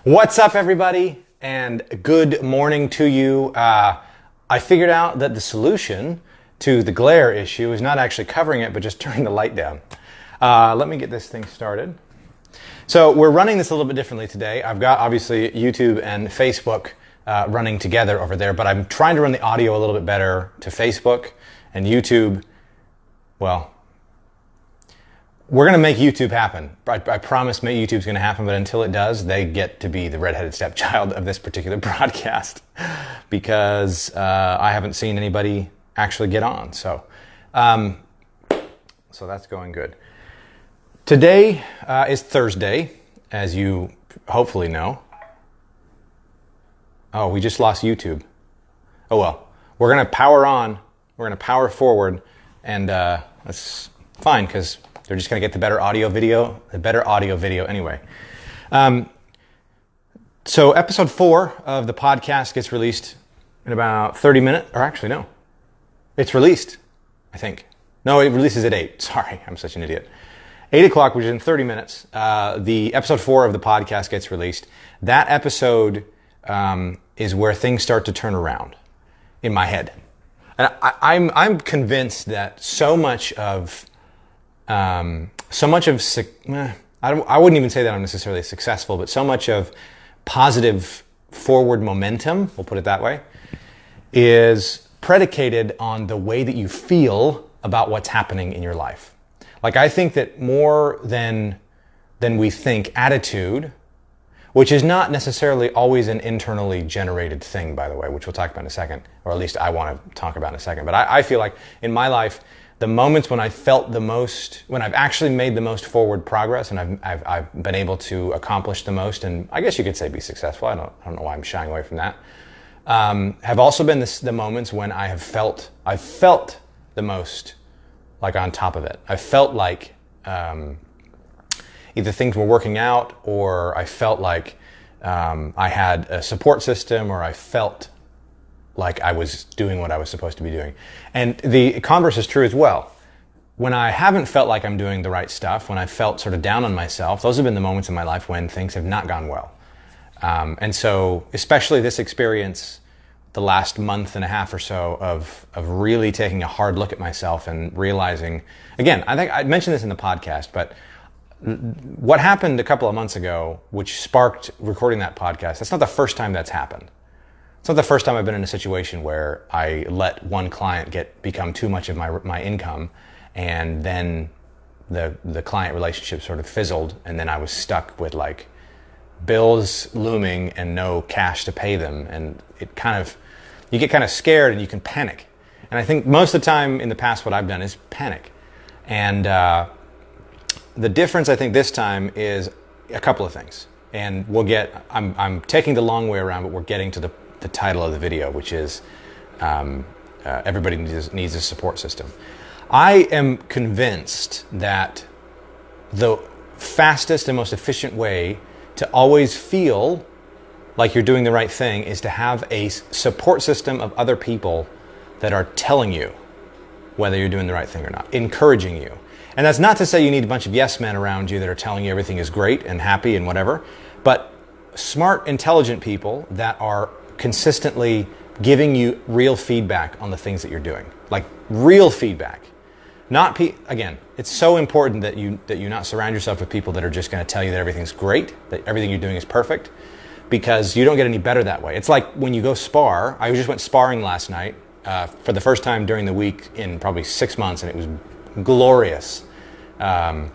What's up, everybody, and good morning to you. I figured out that the solution to the glare issue is not actually covering it, but just turning the light down. Let me get this thing started. So we're running this a little bit differently today. I've got, obviously, YouTube and Facebook running together over there, but I'm trying to run the audio a little bit better to Facebook and YouTube. Well, we're going to make YouTube happen. I promise YouTube's going to happen, but until it does, they get to be the redheaded stepchild of this particular broadcast because I haven't seen anybody actually get on. So that's going good. Today is Thursday, as you hopefully know. Oh, we just lost YouTube. Oh well, we're going to power on, we're going to power forward, and that's fine because they're just going to get the better audio video anyway. So episode 4 of the podcast gets released in about 30 minutes, or actually no, it's released, I think. No, it releases at 8. Sorry, I'm such an idiot. 8 o'clock, which is in 30 minutes, the episode 4 of the podcast gets released. That episode is where things start to turn around in my head. And I'm convinced that so much of I wouldn't even say that I'm necessarily successful, but so much of positive forward momentum, we'll put it that way, is predicated on the way that you feel about what's happening in your life. Like, I think that more than we think, attitude, which is not necessarily always an internally generated thing, by the way, which we'll talk about in a second, or at least I want to talk about in a second. But I feel like in my life, the moments when I felt the most, when I've actually made the most forward progress and I've been able to accomplish the most, and I guess you could say be successful, I don't know why I'm shying away from that, have also been the moments when I've felt the most like on top of it. I felt like either things were working out, or I felt like I had a support system, or I felt like I was doing what I was supposed to be doing. And the converse is true as well. When I haven't felt like I'm doing the right stuff, when I felt sort of down on myself, those have been the moments in my life when things have not gone well. And so, especially this experience, the last month and a half or so of really taking a hard look at myself and realizing, again, I think I mentioned this in the podcast, but what happened a couple of months ago, which sparked recording that podcast, that's not the first time that's happened. It's not the first time I've been in a situation where I let one client become too much of my income, and then the client relationship sort of fizzled, and then I was stuck with like bills looming and no cash to pay them, and you get kind of scared and you can panic. And I think most of the time in the past what I've done is panic. And the difference I think this time is a couple of things. And I'm taking the long way around, but we're getting to the title of the video, which is everybody needs a support system. I am convinced that the fastest and most efficient way to always feel like you're doing the right thing is to have a support system of other people that are telling you whether you're doing the right thing or not, encouraging you. And that's not to say you need a bunch of yes men around you that are telling you everything is great and happy and whatever, but smart, intelligent people that are consistently giving you real feedback on the things that you're doing. Like real feedback. Again, it's so important that you not surround yourself with people that are just going to tell you that everything's great, that everything you're doing is perfect, because you don't get any better that way. It's like when you go spar. I just went sparring last night for the first time during the week in probably 6 months, and it was glorious. So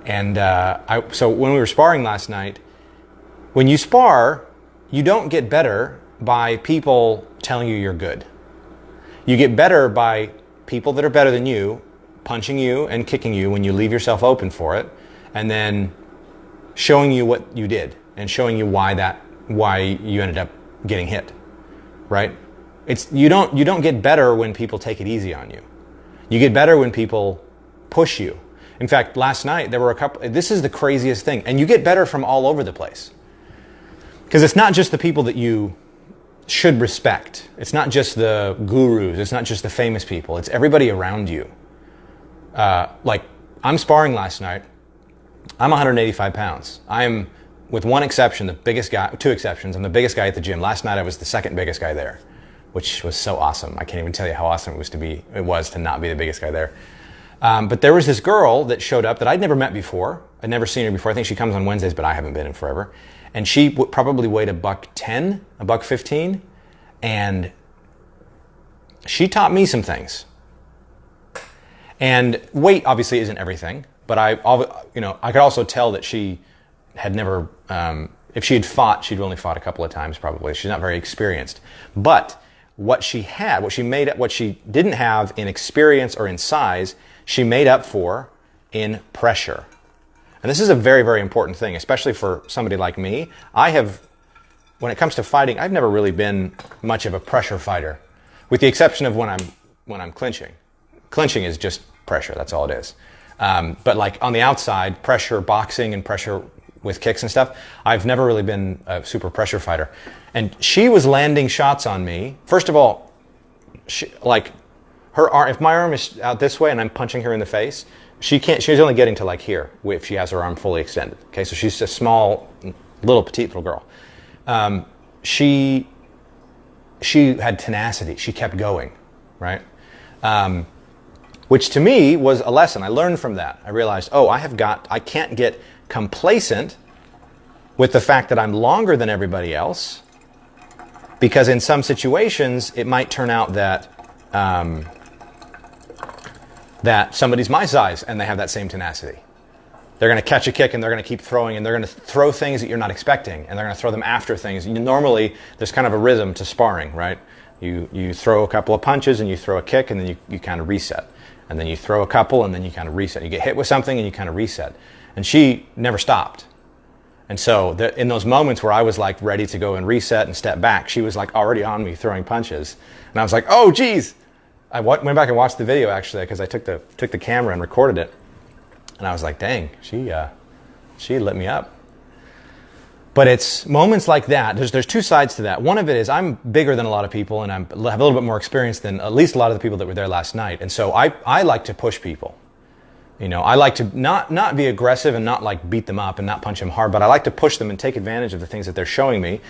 when we were sparring last night, when you spar, you don't get better by people telling you you're good. You get better by people that are better than you punching you and kicking you when you leave yourself open for it, and then showing you what you did and showing you why you ended up getting hit. Right? You don't get better when people take it easy on you. You get better when people push you. In fact, last night there were this is the craziest thing, and you get better from all over the place. Because it's not just the people that you should respect. It's not just the gurus. It's not just the famous people. It's everybody around you. Like, I'm sparring last night. I'm 185 pounds. I'm with one exception, the biggest guy, two exceptions, I'm the biggest guy at the gym. Last night I was the second biggest guy there, which was so awesome. I can't even tell you how awesome it was to not be the biggest guy there. But there was this girl that showed up that I'd never met before. I'd never seen her before. I think she comes on Wednesdays, but I haven't been in forever. And she probably weighed $110, $115, and she taught me some things. And weight obviously isn't everything, but I could also tell that she had never, if she had fought, she'd only fought a couple of times probably. She's not very experienced. But what she didn't have in experience or in size, she made up for in pressure. And this is a very, very important thing, especially for somebody like me. When it comes to fighting, I've never really been much of a pressure fighter, with the exception of when I'm clinching. Clinching is just pressure, that's all it is. But like on the outside, pressure, boxing and pressure with kicks and stuff, I've never really been a super pressure fighter. And she was landing shots on me. First of all, her arm, if my arm is out this way and I'm punching her in the face, she's only getting to like here if she has her arm fully extended. Okay, so she's a small, petite little girl. She had tenacity. She kept going, right? Which to me was a lesson. I learned from that. I realized, I can't get complacent with the fact that I'm longer than everybody else, because in some situations it might turn out that that somebody's my size and they have that same tenacity. They're going to catch a kick and they're going to keep throwing, and they're going to throw things that you're not expecting, and they're going to throw them after things. Normally, there's kind of a rhythm to sparring, right? You throw a couple of punches and you throw a kick, and then you kind of reset. And then you throw a couple and then you kind of reset. You get hit with something and you kind of reset. And she never stopped. And so in those moments where I was like ready to go and reset and step back, she was like already on me throwing punches. And I was like, oh, geez. I went back and watched the video actually, because I took the camera and recorded it. And I was like, dang, she lit me up. But it's moments like that. There's two sides to that. One of it is I'm bigger than a lot of people, and I have a little bit more experience than at least a lot of the people that were there last night. And so I like to push people. I like to not be aggressive and not like beat them up and not punch them hard, but I like to push them and take advantage of the things that they're showing me.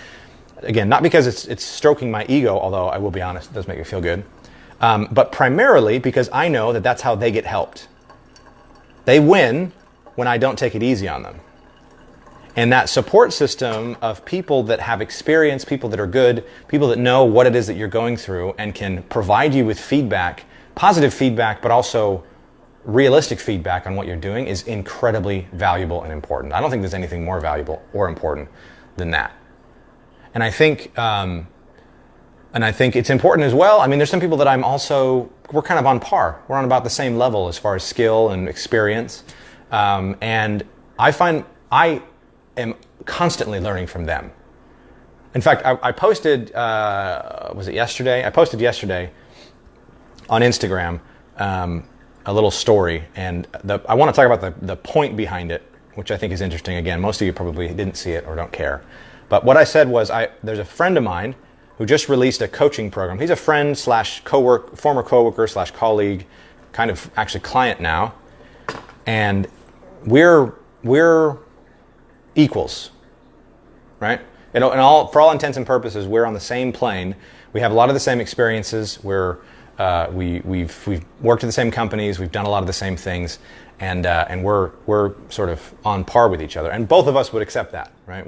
Again, not because it's stroking my ego, although I will be honest, it does make me feel good. But primarily because I know that that's how they get helped. They win when I don't take it easy on them. And that support system of people that have experience, people that are good, people that know what it is that you're going through and can provide you with feedback, positive feedback, but also realistic feedback on what you're doing is incredibly valuable and important. I don't think there's anything more valuable or important than that. And I think it's important as well. I mean, there's some people that we're kind of on par. We're on about the same level as far as skill and experience. And I find I am constantly learning from them. In fact, I posted, was it yesterday? I posted yesterday on Instagram a little story, and I want to talk about the point behind it, which I think is interesting. Again, most of you probably didn't see it or don't care. But what I said was, there's a friend of mine who just released a coaching program. He's a friend / former coworker / colleague, kind of actually client now, and we're equals, right? For all intents and purposes, we're on the same plane. We have a lot of the same experiences. We've worked at the same companies. We've done a lot of the same things, and we're sort of on par with each other. And both of us would accept that, right?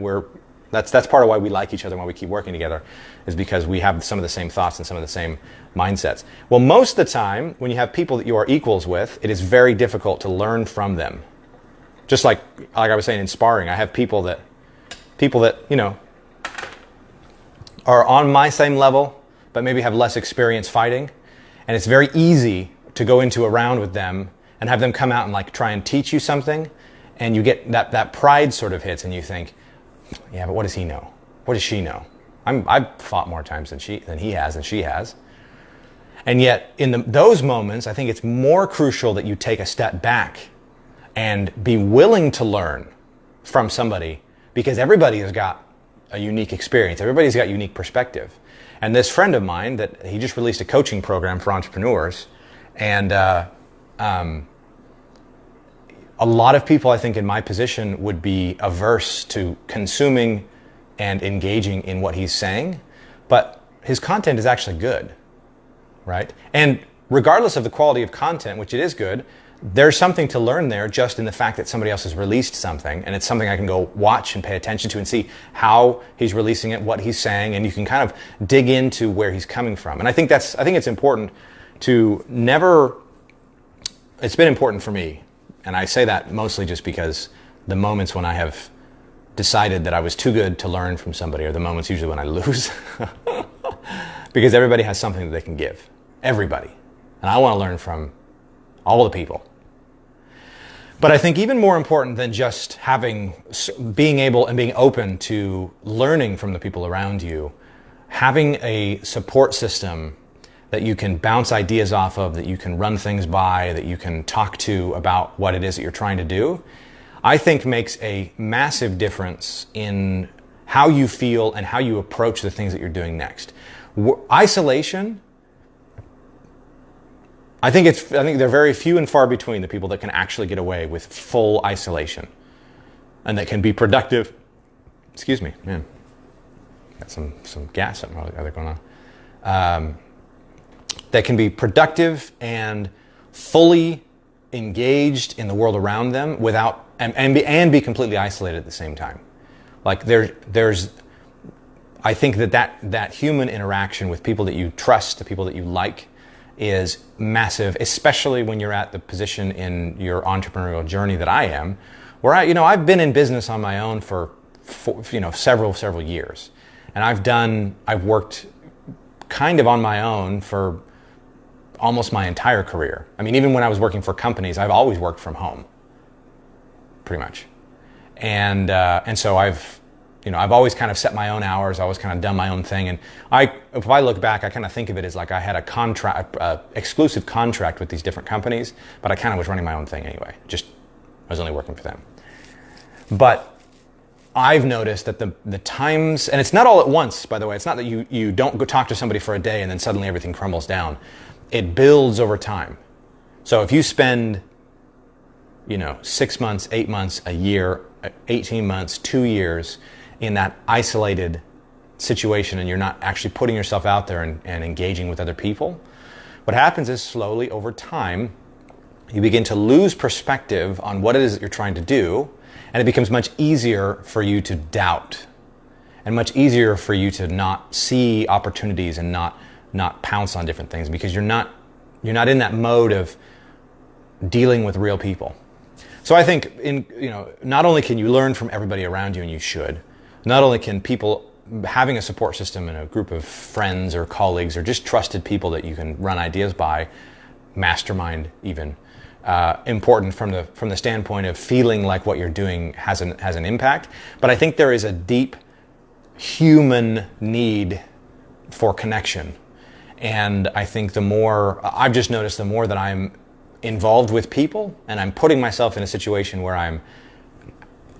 That's part of why we like each other, and why we keep working together, is because we have some of the same thoughts and some of the same mindsets. Well, most of the time, when you have people that you are equals with, it is very difficult to learn from them. Just like I was saying in sparring, I have people that are on my same level, but maybe have less experience fighting. And it's very easy to go into a round with them and have them come out and like try and teach you something. And you get that pride sort of hits, and you think, yeah, but what does he know? What does she know? I've fought more times than he has, and she has. And yet in those moments, I think it's more crucial that you take a step back and be willing to learn from somebody, because everybody has got a unique experience. Everybody's got unique perspective. And this friend of mine, that he just released a coaching program for entrepreneurs, and A lot of people, I think, in my position would be averse to consuming and engaging in what he's saying, but his content is actually good, right? And regardless of the quality of content, which it is good, there's something to learn there just in the fact that somebody else has released something, and it's something I can go watch and pay attention to and see how he's releasing it, what he's saying, and you can kind of dig into where he's coming from. And I think it's important to never, it's been important for me, and I say that mostly just because the moments when I have decided that I was too good to learn from somebody are the moments usually when I lose. Because everybody has something that they can give. Everybody. And I want to learn from all the people. But I think even more important than just being able and being open to learning from the people around you, having a support system that you can bounce ideas off of, that you can run things by, that you can talk to about what it is that you're trying to do, I think makes a massive difference in how you feel and how you approach the things that you're doing next. Isolation, I think they're very few and far between the people that can actually get away with full isolation and that can be productive. Excuse me, man. Got some gas, something other going on. That can be productive and fully engaged in the world around them without and be completely isolated at the same time. Like there's I think that human interaction with people that you trust, the people that you like, is massive, especially when you're at the position in your entrepreneurial journey that I am, where I've been in business on my own for several years, and I've worked kind of on my own for almost my entire career. I mean, even when I was working for companies, I've always worked from home, pretty much, and so I've always kind of set my own hours. I always kind of done my own thing. And if I look back, I kind of think of it as like I had exclusive contract with these different companies, but I kind of was running my own thing anyway. I was only working for them. But I've noticed that the times, and it's not all at once, by the way. It's not that you don't go talk to somebody for a day and then suddenly everything crumbles down. It builds over time. So if you spend, 6 months, 8 months, a year, 18 months, 2 years, in that isolated situation and you're not actually putting yourself out there and engaging with other people, what happens is slowly over time, you begin to lose perspective on what it is that you're trying to do, and it becomes much easier for you to doubt and much easier for you to not see opportunities and not pounce on different things because you're not in that mode of dealing with real people. So I think not only can you learn from everybody around you, and you should, not only can people having a support system and a group of friends or colleagues or just trusted people that you can run ideas by, mastermind even, important from the standpoint of feeling like what you're doing has an impact. But I think there is a deep human need for connection. And I think I've just noticed the more that I'm involved with people and I'm putting myself in a situation where I'm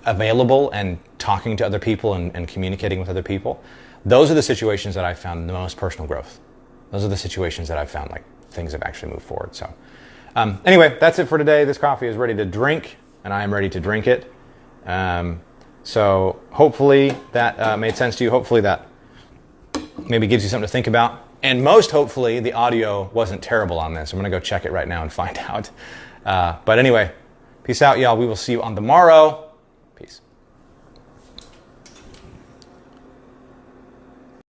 available and talking to other people and communicating with other people, those are the situations that I've found the most personal growth. Those are the situations that I've found like things have actually moved forward. So anyway, that's it for today. This coffee is ready to drink and I am ready to drink it. So hopefully that made sense to you. Hopefully that maybe gives you something to think about. And most hopefully the audio wasn't terrible on this. I'm going to go check it right now and find out. But anyway, peace out, y'all. We will see you on the morrow.